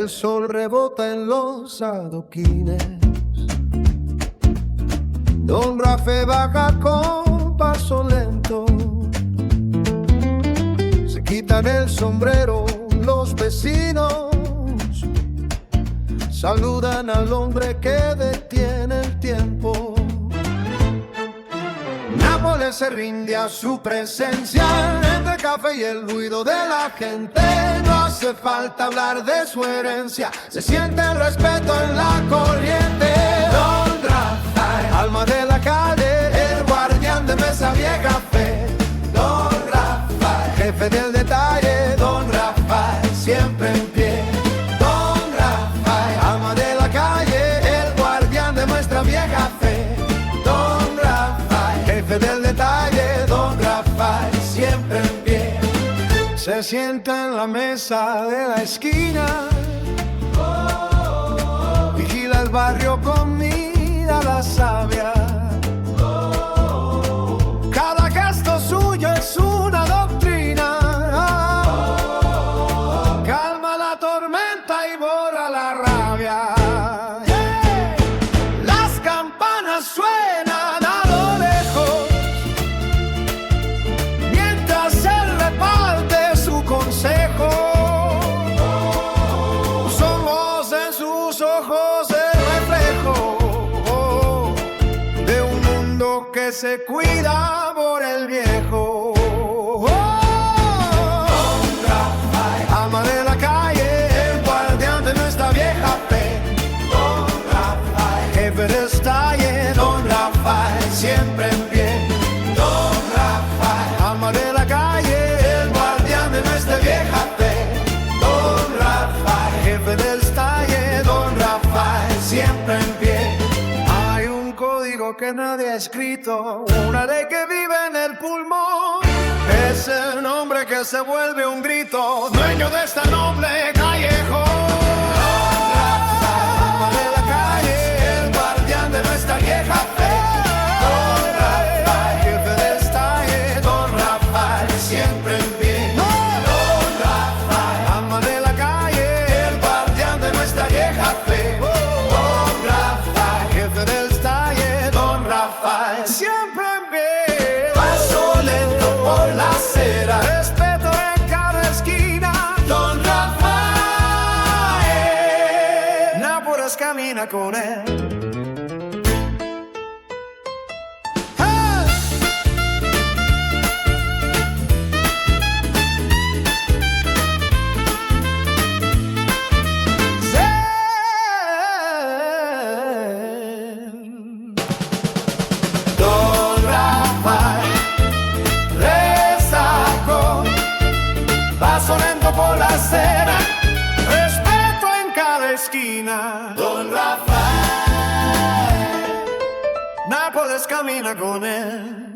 El sol rebota en los adoquines. Don Rafe baja con paso lento. Se quitan el sombrero los vecinos. Saludan al hombre que detiene el tiempo. Nápoles se rinde a su presencia. Entre el café y el ruido de la gente, no hace falta hablar de su herencia. Se siente el respeto en la corriente. Don Rafael, alma de la calle, el guardián de Mesa Vieja Fe. Don Rafael, jefe del detalle. Don Rafael, siempre en pie. Don Rafael, alma de la calle, el guardián de nuestra vieja fe. Don Rafael, jefe del detalle. Don Rafael, siempre en pie. Se sienta en la mesa de la esquina. Vigila el barrio con mirada sabia. Cada gesto suyo es una doctrina. Calma la tormenta y borra la rabia. Las campanas suenan a lo lejos mientras él reparte su consejo. Somos en sus ojos el reflejo de un mundo que se cuida por el viejo. Don Rafael, alma de la calle, el guardián de nuestra vieja fe. Don Rafael, jefe del detalle. Don Rafael, siempre en pie. Don Rafael, alma de la calle, el guardián de nuestra vieja fe. Don Rafael, jefe del detalle. Don Rafael, siempre en pie. Hay un código que nadie ha escrito, una ley que vive en el pulmón. Es el nombre que se vuelve un grito, dueño de esta noble callejón. Alma de la calle, el guardián de nuestra vieja fe. Don Rafael, jefe del detalle. Don Rafael, siempre en pie. Don Rafael, alma de la calle, el guardián de nuestra vieja fe. Don Rafael, jefe del detalle. Don Rafael, siempre en pie. Paso lento por la acera, respeto en cada esquina. Don Rafael, Nápoles camina con él. ¡Hey! Don Rafael, resaco, paso lento por la acera, respeto en cada esquina. Don Rafael, Nápoles camina con él.